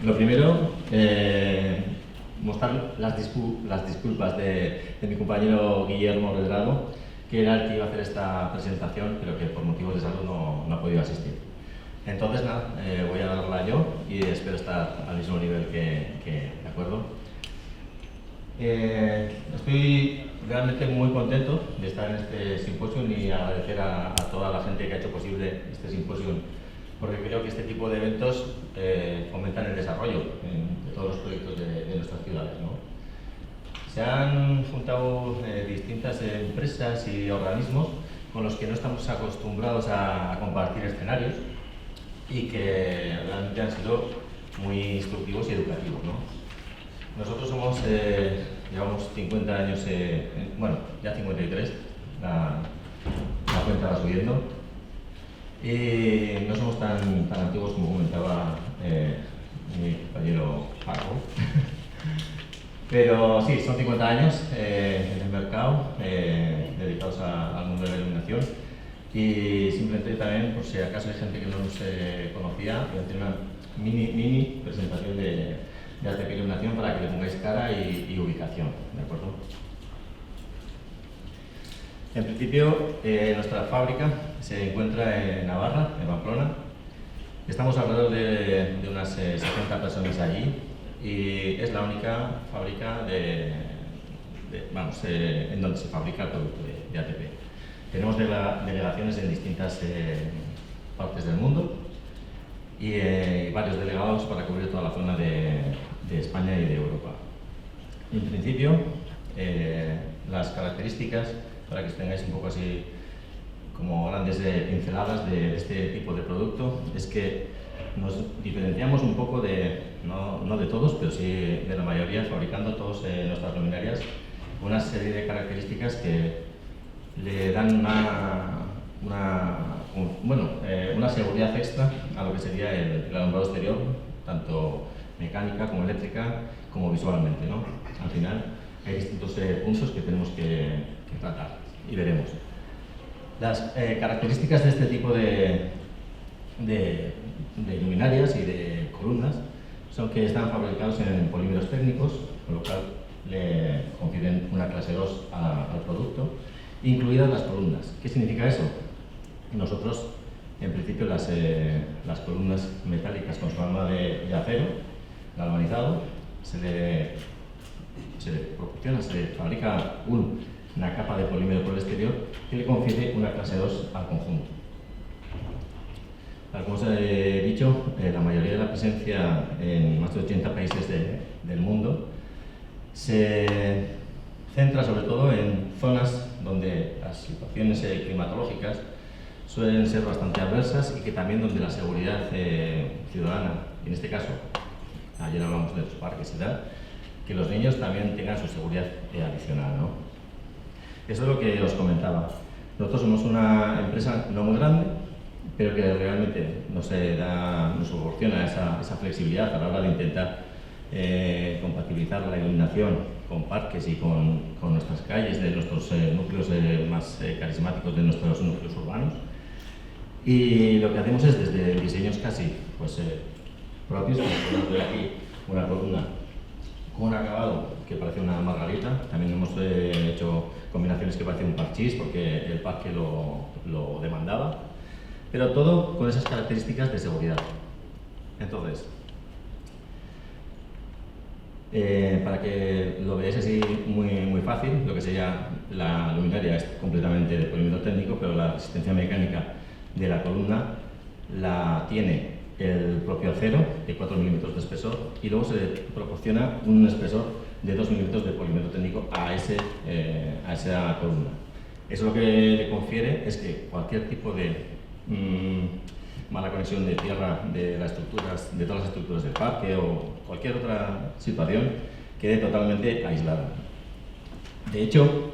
Lo primero, mostrar las disculpas de mi compañero Guillermo Redrado, que era el que iba a hacer esta presentación, pero que por motivos de salud no ha podido asistir. Entonces, nada, voy a darla yo y espero estar al mismo nivel ¿de acuerdo? Estoy realmente muy contento de estar en este simposio y agradecer a toda la gente que ha hecho posible este simposio, porque creo que este tipo de eventos fomentan el desarrollo de todos los proyectos de nuestras ciudades, ¿no? Se han juntado distintas empresas y organismos con los que no estamos acostumbrados a compartir escenarios y que realmente han sido muy instructivos y educativos, ¿no? Nosotros llevamos 50 años, bueno, ya 53, la cuenta va subiendo, y no somos tan antiguos como comentaba mi compañero Paco. Pero sí, son 50 años en el mercado, dedicados al mundo de la iluminación. Y simplemente también, por si acaso hay gente que no nos conocía, voy a hacer una mini presentación de ATP Iluminación para que le pongáis cara y ubicación, ¿de acuerdo? En principio, nuestra fábrica se encuentra en Navarra, en Pamplona. Estamos alrededor de unas 70 personas allí y es la única fábrica en donde se fabrica el producto de ATP. Tenemos delegaciones en distintas partes del mundo y varios delegados para cubrir toda la zona de España y de Europa. En principio, las características, para que os tengáis un poco así como grandes pinceladas de este tipo de producto, es que nos diferenciamos un poco no de todos, pero sí de la mayoría, fabricando todos nuestras luminarias, una serie de características que le dan una seguridad extra a lo que sería el alumbrado exterior, tanto mecánica como eléctrica, como visualmente, ¿no? Al final hay distintos puntos que tenemos que tratar y veremos. Las características de este tipo de luminarias y de columnas son que están fabricados en polímeros técnicos, con lo cual le confieren una clase 2 al producto, incluidas las columnas. ¿Qué significa eso? Nosotros, en principio, las columnas metálicas con su alma de acero, galvanizado, se le fabrica una capa de polímero por el exterior que le confiere una clase 2 al conjunto. Tal como os he dicho, la mayoría de la presencia en más de 80 países del mundo se centra sobre todo en zonas donde las situaciones climatológicas suelen ser bastante adversas y que también donde la seguridad ciudadana, en este caso, ayer hablamos de los parques y tal, que los niños también tengan su seguridad adicional, ¿no? Eso es lo que os comentaba. Nosotros somos una empresa no muy grande, pero que realmente nos proporciona esa flexibilidad a la hora de intentar compatibilizar la iluminación con parques y con nuestras calles, de nuestros núcleos más carismáticos de nuestros núcleos urbanos. Y lo que hacemos es desde diseños casi propios, como podemos ver aquí una columna con un acabado que parece una margarita. También hemos hecho combinaciones que parecen un parchís porque el parque lo demandaba, pero todo con esas características de seguridad. Entonces, para que lo veáis así muy fácil, lo que sería la luminaria es completamente de polímero técnico, pero la resistencia mecánica de la columna la tiene el propio acero de 4 milímetros de espesor y luego se proporciona un espesor de 2 milímetros de polímero técnico a esa columna. Eso lo que le confiere es que cualquier tipo de mala conexión de tierra de todas las estructuras del parque o cualquier otra situación quede totalmente aislada. De hecho,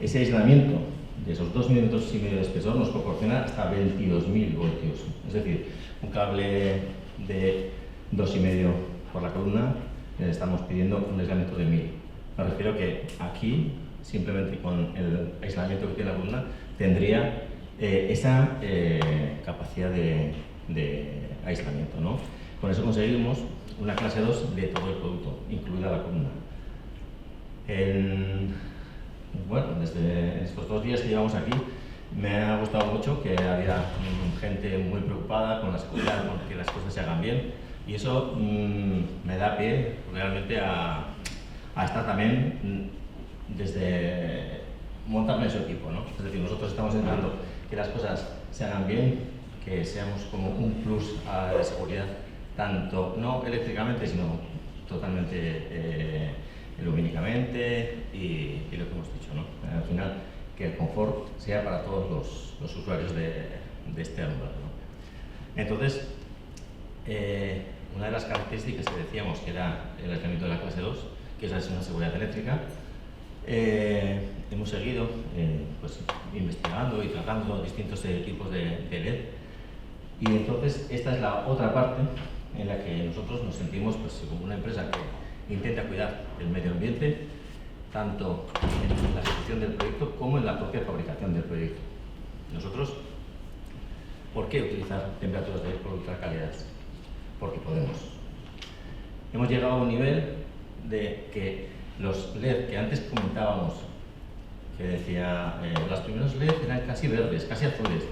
ese aislamiento de esos 2 milímetros y medio de espesor nos proporciona hasta 22.000 voltios. Es decir, un cable de 2,5 por la columna, estamos pidiendo un aislamiento de 1.000. Me refiero que aquí, simplemente con el aislamiento que tiene la columna, tendría esa capacidad de aislamiento, ¿no? Con eso conseguimos una clase 2 de todo el producto, incluida la columna. Bueno, desde estos 2 días que llevamos aquí, me ha gustado mucho que había gente muy preocupada con la seguridad, con que las cosas se hagan bien, y eso me da pie realmente a estar también desde montarme en su equipo, ¿no? Es decir, nosotros estamos intentando que las cosas se hagan bien, que seamos como un plus a la seguridad, tanto no eléctricamente, sino totalmente lumínicamente y lo que hemos dicho, ¿no? Al final, que el confort sea para todos los usuarios de este alumbrado, ¿no? Entonces, una de las características que decíamos que era el aislamiento de la clase 2, que es una seguridad eléctrica, hemos seguido pues, investigando y tratando distintos tipos de LED, y entonces esta es la otra parte en la que nosotros nos sentimos pues, como una empresa que intenta cuidar del medio ambiente, tanto en la ejecución del proyecto como en la propia fabricación del proyecto. Nosotros, ¿por qué utilizar temperaturas de ultra calidad? Porque podemos. Hemos llegado a un nivel de que los LED que antes comentábamos, que decía, los primeros LED eran casi verdes, casi azules.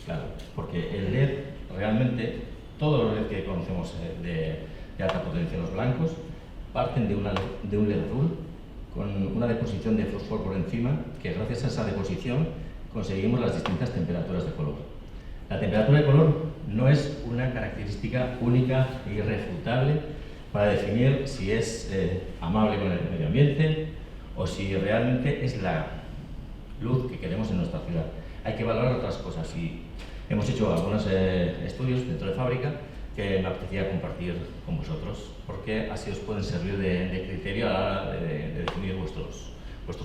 Claro, porque el LED, realmente, todos los LED que conocemos de alta potencia, los blancos, parten de un LED azul con una deposición de fósforo por encima, que gracias a esa deposición conseguimos las distintas temperaturas de color. La temperatura de color no es una característica única e irrefutable para definir si es amable con el medio ambiente o si realmente es la luz que queremos en nuestra ciudad. Hay que valorar otras cosas y hemos hecho algunos estudios dentro de fábrica que me apetecía compartir con vosotros, porque así os pueden servir de criterio a la hora de definir vuestros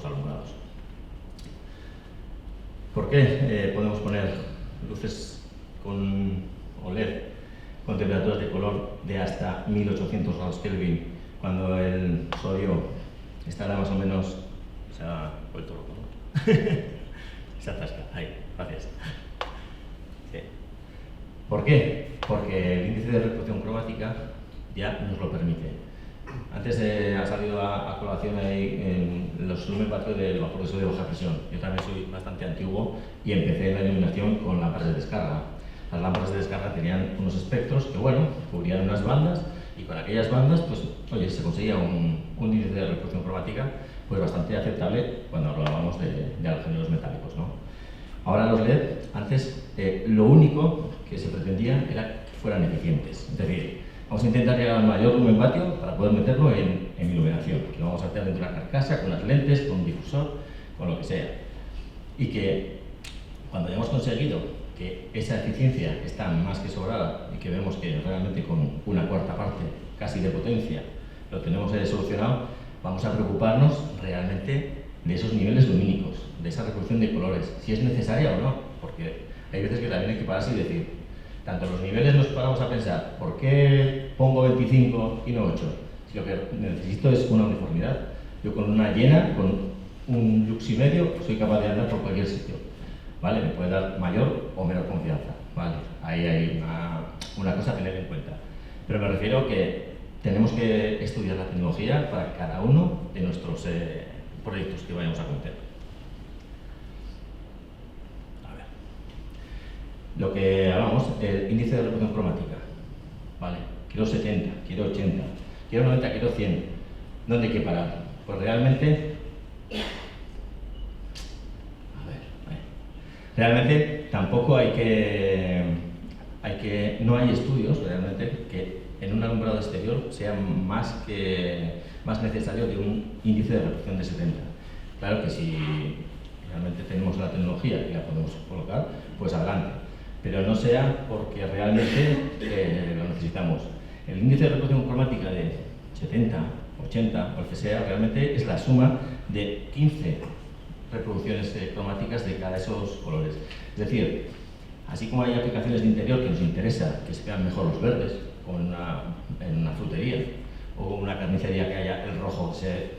alumbrados. ¿Por qué podemos poner luces con OLED con temperaturas de color de hasta 1800 grados Kelvin cuando el sodio estará más o menos... Se ha vuelto loco, ¿no? Se atasca. Ahí, gracias. Sí. ¿Por qué? Porque el índice de reproducción cromática ya nos lo permite. Antes ha salido a colación ahí en los lumen-vatio del vapor de sodio de baja presión. Yo también soy bastante antiguo y empecé en la iluminación con lámparas de descarga. Las lámparas de descarga tenían unos espectros que, bueno, cubrían unas bandas y con aquellas bandas, pues, oye, se conseguía un índice de reproducción cromática pues bastante aceptable cuando hablábamos de halogéneros metálicos, ¿no? Ahora los LED, antes, lo único que se pretendía era que fueran eficientes. Es decir, vamos a intentar llegar al mayor lumen-vatio para poder meterlo en iluminación, que lo vamos a hacer dentro de una carcasa, con unas lentes, con un difusor, con lo que sea. Y que cuando hayamos conseguido que esa eficiencia está más que sobrada y que vemos que realmente con una cuarta parte casi de potencia lo tenemos solucionado, vamos a preocuparnos realmente de esos niveles lumínicos, de esa reproducción de colores, si es necesaria o no, porque hay veces que también hay que pararse y decir, tanto los niveles nos paramos a pensar, ¿por qué pongo 25 y no 8? Si lo que necesito es una uniformidad. Yo con una llena, con un lux y medio, soy capaz de andar por cualquier sitio, ¿vale? Me puede dar mayor o menor confianza, ¿vale? Ahí hay una cosa a tener en cuenta. Pero me refiero que tenemos que estudiar la tecnología para cada uno de nuestros proyectos que vayamos a cometer. A ver. Lo que hablamos, el índice de reproducción cromática. ¿Vale? Quiero 70, quiero 80, quiero 90, quiero 100. ¿Dónde hay que parar? Pues realmente... Realmente tampoco hay que... No hay estudios realmente que en un alumbrado exterior sea más necesario de un índice de reproducción de 70. Claro que si realmente tenemos la tecnología y la podemos colocar, pues adelante. Pero no sea porque realmente lo necesitamos. El índice de reproducción cromática de 70, 80 o el que sea, realmente es la suma de 15 reproducciones cromáticas de cada de esos colores. Es decir, así como hay aplicaciones de interior que nos interesa que se vean mejor los verdes, como en una frutería o una carnicería que haya el rojo se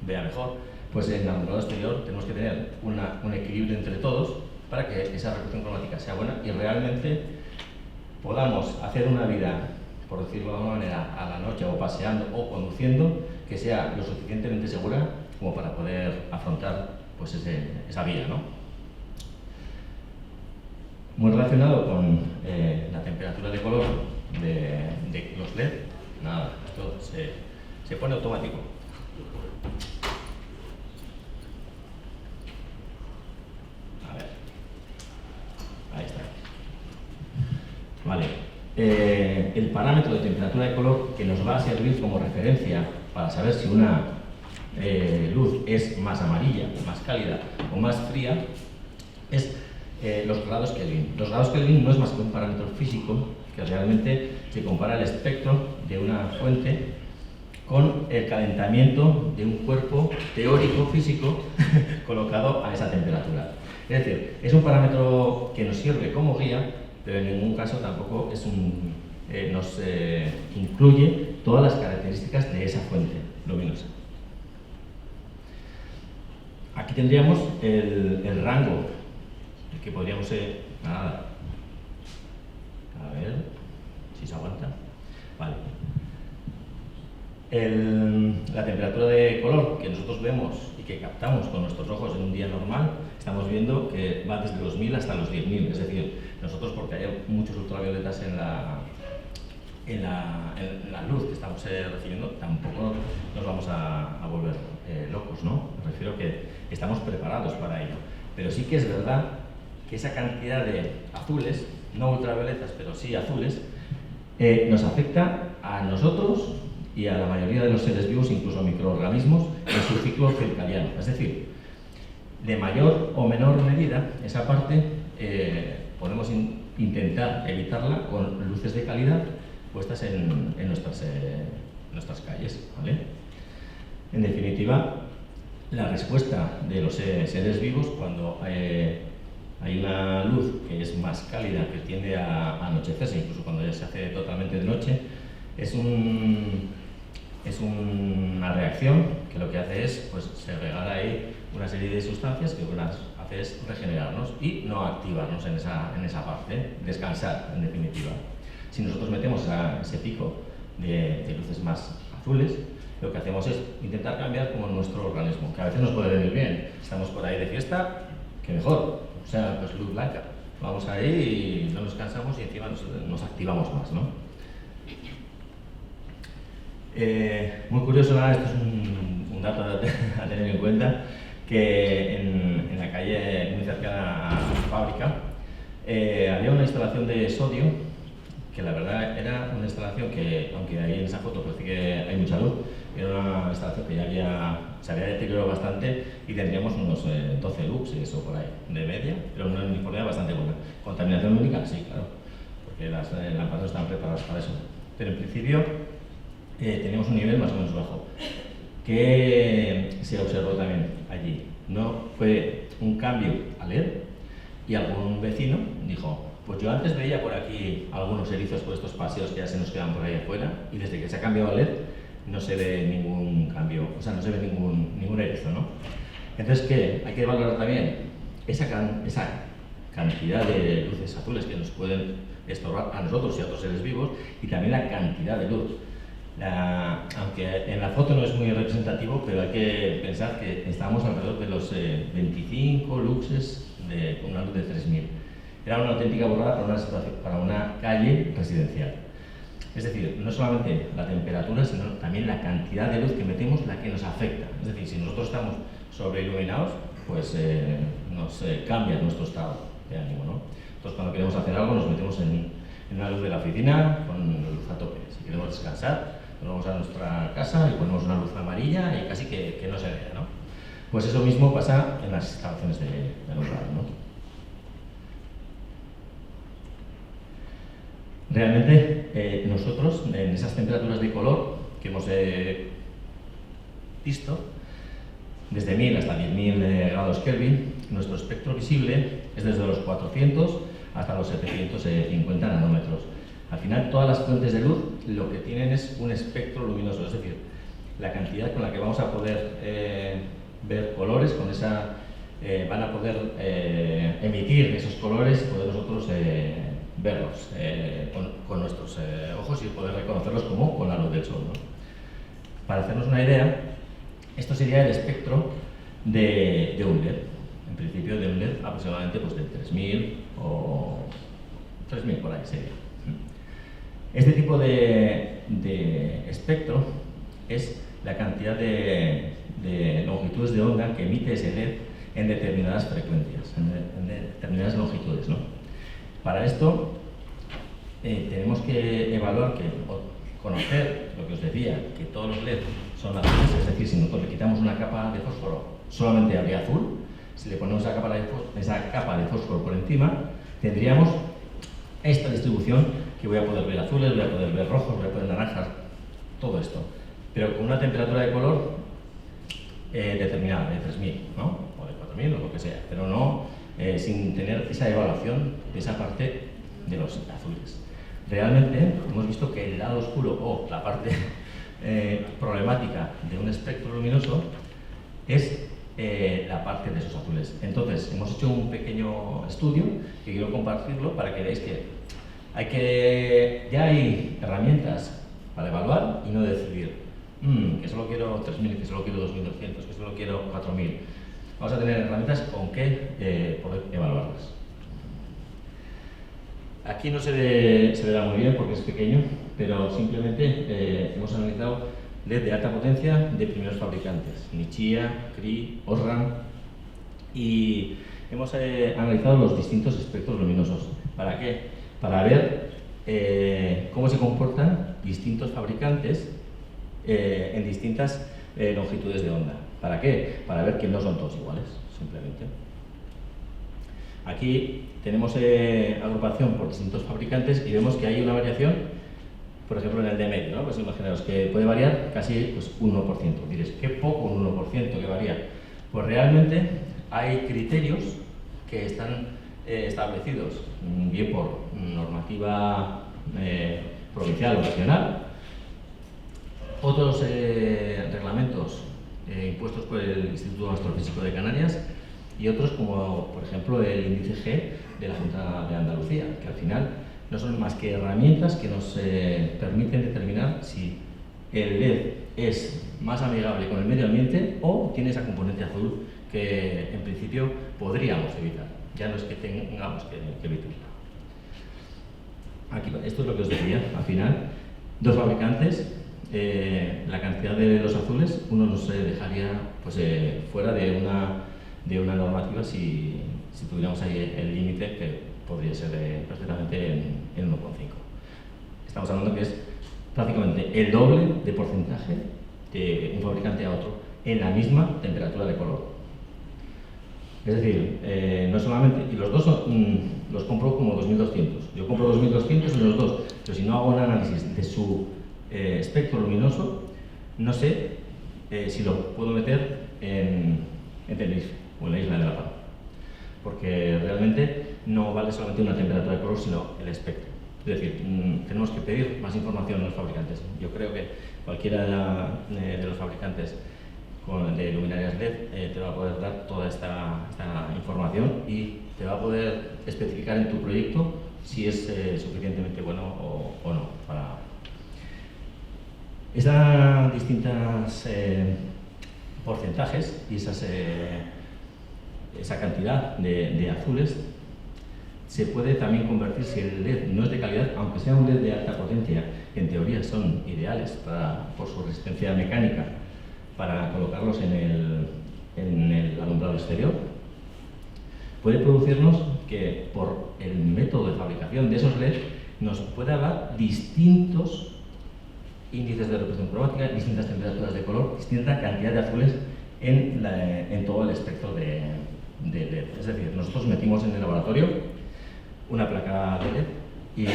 vea mejor, pues en el alumbrado exterior tenemos que tener un equilibrio entre todos para que esa reproducción cromática sea buena y realmente podamos hacer una vida por decirlo de alguna manera, a la noche o paseando o conduciendo, que sea lo suficientemente segura como para poder afrontar pues esa vía, ¿no? Muy relacionado con la temperatura de color de los LED, nada, esto se pone automático. A ver, ahí está. Vale. El parámetro de temperatura de color que nos va a servir como referencia para saber si una luz es más amarilla, más cálida o más fría es los grados Kelvin. Los grados Kelvin no es más que un parámetro físico que realmente se compara el espectro de una fuente con el calentamiento de un cuerpo teórico físico colocado a esa temperatura. Es decir, es un parámetro que nos sirve como guía, pero en ningún caso tampoco nos incluye todas las características de esa fuente luminosa. Aquí tendríamos el rango que podríamos nada. A ver si se aguanta. Vale. La temperatura de color que nosotros vemos y que captamos con nuestros ojos en un día normal, estamos viendo que va desde los 1000 hasta los 10.000. Es decir, nosotros, porque hay muchos ultravioletas en la luz que estamos recibiendo, tampoco nos vamos a volver locos, ¿no? Me refiero que estamos preparados para ello. Pero sí que es verdad que esa cantidad de azules, no ultravioletas, pero sí azules, nos afecta a nosotros y a la mayoría de los seres vivos, incluso microorganismos, en su ciclo circadiano. Es decir, de mayor o menor medida, esa parte podemos intentar evitarla con luces de calidad puestas en nuestras calles, ¿vale? En definitiva, la respuesta de los seres vivos cuando hay una luz que es más cálida, que tiende a anochecerse, incluso cuando ya se hace totalmente de noche, es una reacción que lo que hace es pues, segregar ahí una serie de sustancias que lo que hace es regenerarnos y no activarnos en esa parte, descansar en definitiva. Si nosotros metemos ese pico de luces más azules, lo que hacemos es intentar cambiar como nuestro organismo, que a veces nos puede venir bien. Estamos por ahí de fiesta, que mejor, o sea, pues luz blanca. Vamos ahí y no nos cansamos y encima nos activamos más, ¿no? Muy curioso, esto es un dato a tener en cuenta, que en la calle muy cercana a la fábrica había una instalación de sodio que la verdad era una instalación que, aunque ahí en esa foto parece que hay mucha luz, era una instalación que ya se había deteriorado bastante y tendríamos unos 12 luxes o por ahí de media, pero una uniformidad bastante buena. ¿Contaminación lumínica? Sí, claro, porque las lámparas no están preparadas para eso. Pero en principio teníamos un nivel más o menos bajo, que se observó también allí. No fue un cambio a LED y algún vecino dijo: pues yo antes veía por aquí algunos erizos por estos paseos que ya se nos quedan por ahí afuera y desde que se ha cambiado a LED no se ve ningún cambio, o sea, no se ve ningún erizo, ¿no? Entonces, ¿qué? Hay que valorar también esa cantidad de luces azules que nos pueden estorbar a nosotros y a otros seres vivos y también la cantidad de luz. Aunque en la foto no es muy representativo, pero hay que pensar que estamos alrededor de los 25 luxes con una luz de 3000. Era una auténtica burrada para una calle residencial. Es decir, no solamente la temperatura, sino también la cantidad de luz que metemos, la que nos afecta. Es decir, si nosotros estamos sobreiluminados, pues nos cambia nuestro estado de ánimo, ¿no? Entonces, cuando queremos hacer algo, nos metemos en una luz de la oficina con luz a tope. Si queremos descansar, nos vamos a nuestra casa y ponemos una luz amarilla y casi que no se vea, ¿no? Pues eso mismo pasa en las instalaciones de alumbrado, ¿no? Realmente nosotros, en esas temperaturas de color que hemos visto, desde 1000 hasta 10.000 grados Kelvin, nuestro espectro visible es desde los 400 hasta los 750 nanómetros. Al final, todas las fuentes de luz lo que tienen es un espectro luminoso, es decir, la cantidad con la que vamos a poder ver colores, con esa van a poder emitir esos colores, poder nosotros verlos con nuestros ojos y poder reconocerlos como con la luz del sol, ¿no? Para hacernos una idea, esto sería el espectro de un LED. En principio de un LED aproximadamente pues, de 3000 o 3000 por ahí sería. Este tipo de espectro es la cantidad de longitudes de onda que emite ese LED en determinadas frecuencias, en determinadas longitudes, ¿no? Para esto tenemos que evaluar conocer lo que os decía, que todos los LED son azules, es decir, si nosotros le quitamos una capa de fósforo, solamente habría azul. Si le ponemos esa capa de fósforo por encima, tendríamos esta distribución que voy a poder ver azules, voy a poder ver rojos, voy a poder naranjas, todo esto. Pero con una temperatura de color determinada, de 3000, ¿no? O de 4000 o lo que sea, pero no sin tener esa evaluación de esa parte de los azules. Realmente hemos visto que el lado oscuro o la parte problemática de un espectro luminoso es la parte de esos azules. Entonces, hemos hecho un pequeño estudio que quiero compartirlo para que veáis que ya hay herramientas para evaluar y no decidir que solo quiero 3000, que solo quiero 2200, que solo quiero 4000. Vamos a tener herramientas con que poder evaluarlas. Aquí no se verá muy bien porque es pequeño, pero simplemente hemos analizado LED de alta potencia de primeros fabricantes, Nichia, Cree, Osram, y hemos analizado los distintos espectros luminosos. ¿Para qué? Para ver cómo se comportan distintos fabricantes en distintas longitudes de onda. ¿Para qué? Para ver que no son todos iguales, simplemente. Aquí tenemos agrupación por distintos fabricantes y vemos que hay una variación, por ejemplo en el de medio, ¿no? Pues imaginaos que puede variar casi pues, un 1%. Diréis, ¿qué poco un 1% que varía? Pues realmente hay criterios que están establecidos, bien por normativa provincial o nacional, otros reglamentos impuestos por el Instituto Astrofísico de Canarias y otros como, por ejemplo, el índice G de la Junta de Andalucía, que al final no son más que herramientas que nos permiten determinar si el LED es más amigable con el medio ambiente o tiene esa componente azul que en principio podríamos evitar. Ya no es que tengamos que evitarla. Aquí, esto es lo que os decía, al final, dos fabricantes, la cantidad de los azules, uno nos dejaría pues, fuera de una normativa si tuviéramos ahí el límite que podría ser perfectamente en 1,5. Estamos hablando que es prácticamente el doble de porcentaje de un fabricante a otro en la misma temperatura de color. Es decir, no solamente, y los dos los compro como 2200. Yo compro 2200 en los dos, pero si no hago un análisis de su espectro luminoso, no sé si lo puedo meter en Tenerife o en la isla de La Palma. Porque realmente no vale solamente una temperatura de color, sino el espectro. Es decir, tenemos que pedir más información a los fabricantes. Yo creo que cualquiera de los fabricantes de luminarias LED te va a poder dar toda esta información y te va a poder especificar en tu proyecto si es suficientemente bueno o no. Esas distintas porcentajes y esa cantidad de azules se puede también convertir, si el LED no es de calidad, aunque sea un LED de alta potencia, que en teoría son ideales por su resistencia mecánica, para colocarlos en el alumbrado exterior, puede producirnos que por el método de fabricación de esos LED nos pueda dar distintos índices de representación cromática, distintas temperaturas de color, distinta cantidad de azules en todo el espectro de LED. Es decir, nosotros metimos en el laboratorio una placa de LED y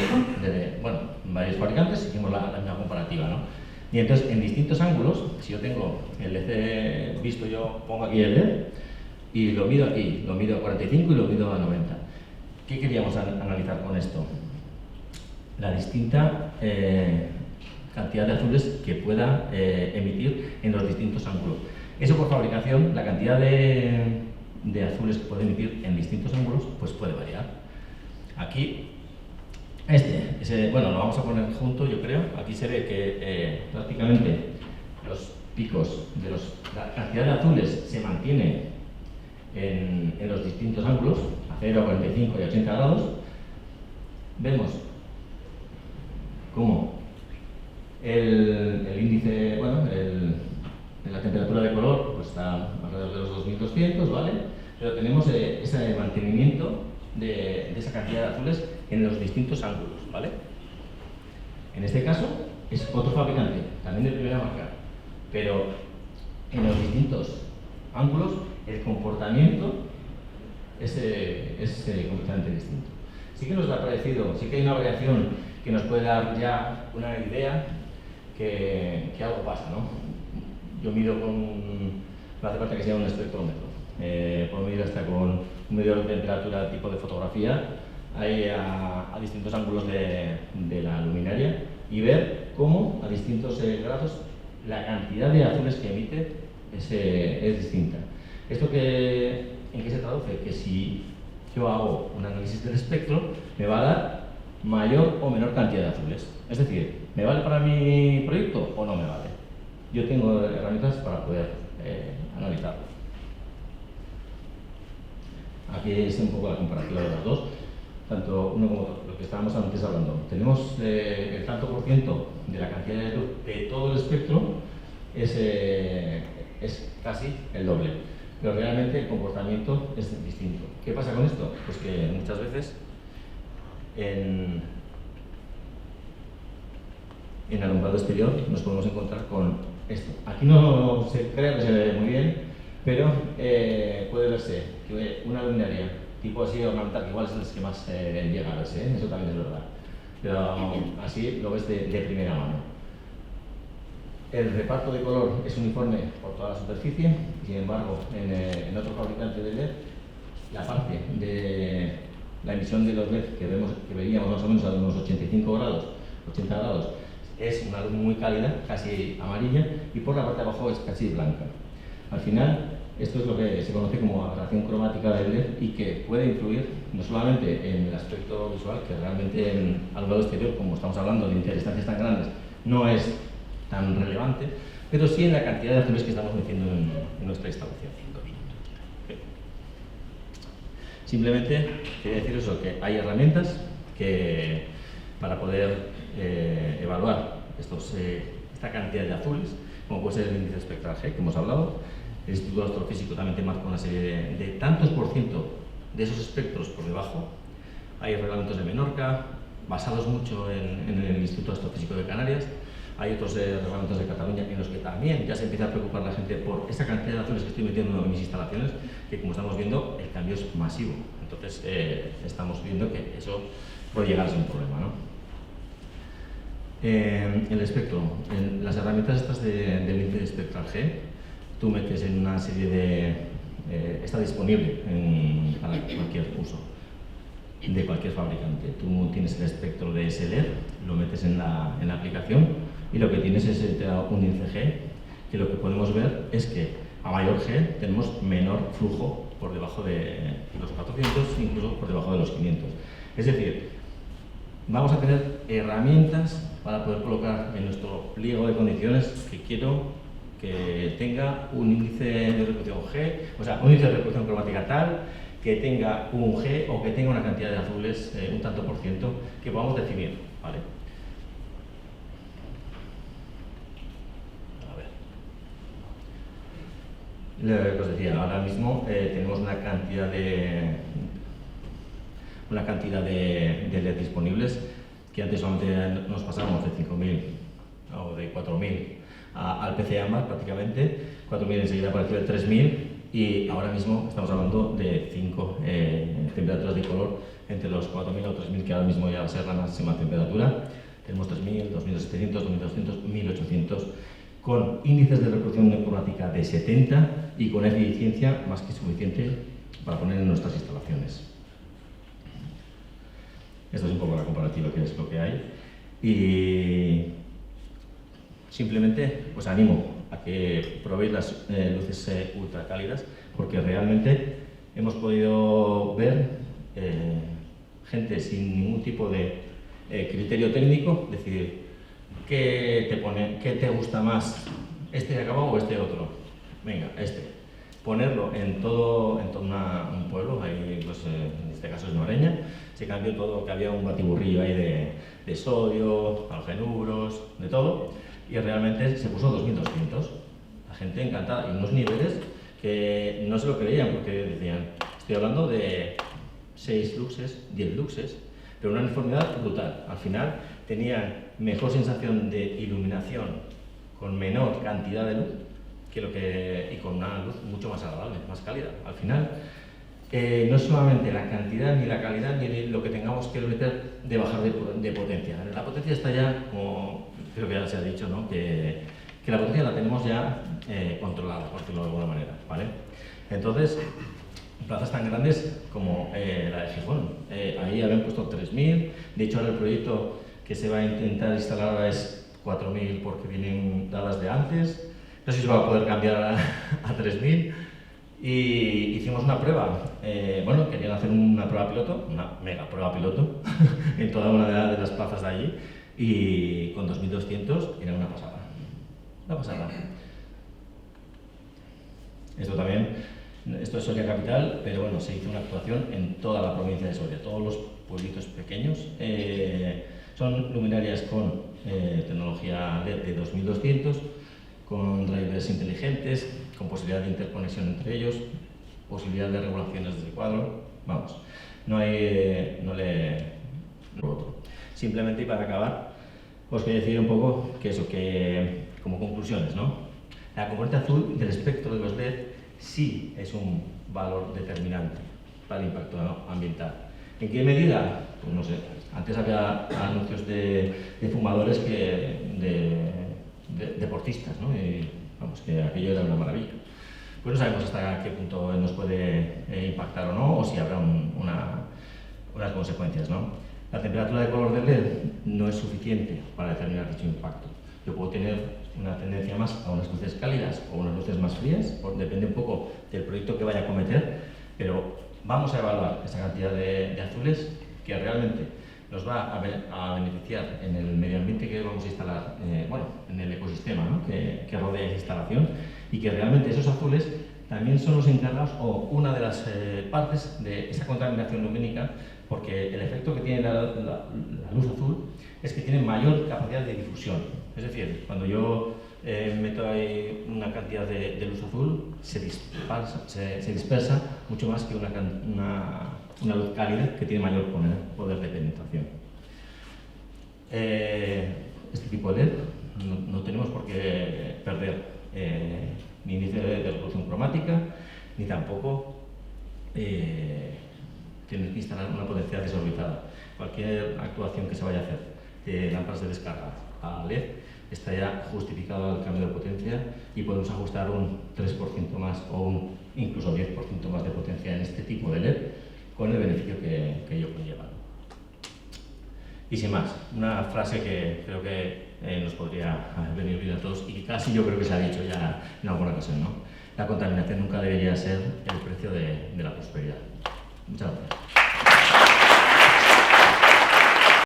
varios fabricantes hicimos la misma comparativa, ¿no? Y entonces, en distintos ángulos, si yo tengo el LED visto, yo pongo aquí el LED y lo mido aquí, lo mido a 45 y lo mido a 90. ¿Qué queríamos analizar con esto? La distinta cantidad de azules que pueda emitir en los distintos ángulos. Eso por fabricación, la cantidad de azules que puede emitir en distintos ángulos, pues puede variar. Aquí Bueno, lo vamos a poner junto, yo creo. Aquí se ve que prácticamente los picos de la cantidad de azules se mantiene en los distintos ángulos, a 0, 45 y 80 grados. Vemos cómo el índice, bueno, la temperatura de color pues está alrededor de los 2200, ¿vale? Pero tenemos ese mantenimiento de esa cantidad de azules en los distintos ángulos, ¿vale? En este caso es otro fabricante, también de primera marca, pero en los distintos ángulos el comportamiento es completamente distinto. Sí que nos ha parecido, sí que hay una variación que nos puede dar ya una idea que algo pasa, ¿no? Yo mido no hace falta que sea un espectrómetro, puedo medir hasta con un medidor de temperatura tipo de fotografía, ahí a distintos ángulos de la luminaria, y ver cómo a distintos grados la cantidad de azules que emite es distinta. ¿Esto en qué se traduce? Que si yo hago un análisis del espectro, me va a dar mayor o menor cantidad de azules. Es decir, ¿me vale para mi proyecto o no me vale? Yo tengo herramientas para poder analizarlo. Aquí es un poco la comparativa de las dos, tanto uno como otro, lo que estábamos antes hablando. Tenemos el tanto por ciento de la cantidad de luz de todo el espectro es casi el doble, pero realmente el comportamiento es distinto. ¿Qué pasa con esto? Pues que muchas veces en alumbrado exterior nos podemos encontrar con esto. Aquí no se cree que se ve muy bien, pero puede verse que una luminaria tipo así ornamental, que igual es el que más llega a verse, eso también es verdad, pero así lo ves de primera mano. El reparto de color es uniforme por toda la superficie, sin embargo, en otro fabricante de LED, la parte de la emisión de los LED que veíamos más o menos a unos 85 grados, 80 grados, es una luz muy cálida, casi amarilla, y por la parte de abajo es casi blanca. Al final, esto es lo que se conoce como aberración cromática del LED y que puede influir no solamente en el aspecto visual, que realmente en alumbrado exterior, como estamos hablando de interestancias tan grandes, no es tan relevante, pero sí en la cantidad de azules que estamos metiendo en nuestra instalación. Okay. Simplemente quería decir eso, que hay herramientas que para poder evaluar esta cantidad de azules, como puede ser el índice espectral G, que hemos hablado. El Instituto Astrofísico también te marca una serie de tantos por ciento de esos espectros por debajo. Hay reglamentos de Menorca, basados mucho en el Instituto Astrofísico de Canarias. Hay otros reglamentos de Cataluña en los que también ya se empieza a preocupar la gente por esa cantidad de azules que estoy metiendo en mis instalaciones, que como estamos viendo, el cambio es masivo. Entonces, estamos viendo que eso puede llegar a ser un problema, ¿no? El espectro, las herramientas estas del índice espectral G, tú metes en una serie de... está disponible para cualquier uso de cualquier fabricante. Tú tienes el espectro de ese LED, lo metes en la aplicación y lo que tienes es un índice G, que lo que podemos ver es que a mayor G tenemos menor flujo por debajo de los 400, incluso por debajo de los 500. Es decir, vamos a tener herramientas para poder colocar en nuestro pliego de condiciones que quiero que tenga un índice de reproducción G, o sea, un índice de reproducción cromática tal, que tenga un G o que tenga una cantidad de azules, un tanto por ciento, que podamos definir, ¿vale? A ver. Lo que os decía, ahora mismo tenemos una cantidad de LED disponibles que antes solamente nos pasábamos de 5.000 o de 4.000 al PC ámbar prácticamente, 4.000 enseguida apareció de 3.000 y ahora mismo estamos hablando de 5 temperaturas de color entre los 4.000 o 3.000 que ahora mismo ya va a ser la máxima temperatura. Tenemos 3.000, 2.700, 2.200, 1.800 con índices de reproducción cromática de 70 y con eficiencia más que suficiente para poner en nuestras instalaciones. Esto es un poco la comparativa, que es lo que hay. Y simplemente os animo a que probéis las luces ultracálidas, porque realmente hemos podido ver gente sin ningún tipo de criterio técnico, decir, ¿qué te gusta más? ¿Este de acabado o este otro? Venga, este. Ponerlo en todo un pueblo, ahí pues, en este caso es Noreña, se cambió todo, que había un batiburrillo ahí de sodio, halogenuros, de todo, y realmente se puso 2200. La gente encantada, y unos niveles que no se lo creían, porque decían, estoy hablando de 6 luxes, 10 luxes, pero una uniformidad brutal. Al final tenían mejor sensación de iluminación con menor cantidad de luz y con una luz mucho más agradable, más cálida. Al final, no es solamente la cantidad, ni la calidad, ni lo que tengamos que meter de bajar de potencia. La potencia está ya, como creo que ya se ha dicho, ¿no? que la potencia la tenemos ya controlada, por decirlo de alguna manera, ¿vale? Entonces, plazas tan grandes como la de Gijón, ahí habían puesto 3000, de hecho ahora el proyecto que se va a intentar instalar ahora es 4000 porque vienen dadas de antes, no sé si se va a poder cambiar a 3000, y hicimos una prueba, bueno, querían hacer una prueba piloto, una mega prueba piloto, en toda una de las plazas de allí, y con 2200 era una pasada. Una pasada. Esto es Soria capital, pero bueno, se hizo una actuación en toda la provincia de Soria, todos los pueblitos pequeños. Son luminarias con tecnología LED de 2200, con drivers inteligentes, con posibilidad de interconexión entre ellos, posibilidad de regulaciones desde el cuadro. Vamos, no otro. Simplemente, y para acabar, os quería decir un poco que como conclusiones, ¿no? La componente azul del espectro de los LED sí es un valor determinante para el impacto ambiental. ¿En qué medida? Pues no sé. Antes había anuncios de fumadores de deportistas, ¿no? Y vamos, que aquello era una maravilla. Pues no sabemos hasta qué punto nos puede impactar o no, o si habrá unas consecuencias, ¿no? La temperatura de color del LED no es suficiente para determinar dicho impacto. Yo puedo tener una tendencia más a unas luces cálidas o unas luces más frías, depende un poco del proyecto que vaya a cometer, pero vamos a evaluar esa cantidad de azules que realmente nos va a beneficiar en el medio ambiente que vamos a instalar, bueno, en el ecosistema, ¿no? que rodea esa instalación, y que realmente esos azules también son los encargados o una de las partes de esa contaminación lumínica, porque el efecto que tiene la luz azul es que tiene mayor capacidad de difusión. Es decir, cuando yo meto ahí una cantidad de luz azul, se dispersa mucho más que una luz cálida que tiene mayor poder de penetración. Este tipo de LED no tenemos por qué perder ni índice de resolución cromática, ni tampoco tener que instalar una potencia desorbitada. Cualquier actuación que se vaya a hacer de lámparas de descarga a LED está ya justificado el cambio de potencia y podemos ajustar un 3% más o incluso 10% más de potencia en este tipo de LED con el beneficio que ello conlleva. Y sin más, una frase que creo que nos podría venir bien a todos y que casi yo creo que se ha dicho ya en alguna ocasión, ¿no? La contaminación nunca debería ser el precio de la prosperidad. Muchas gracias.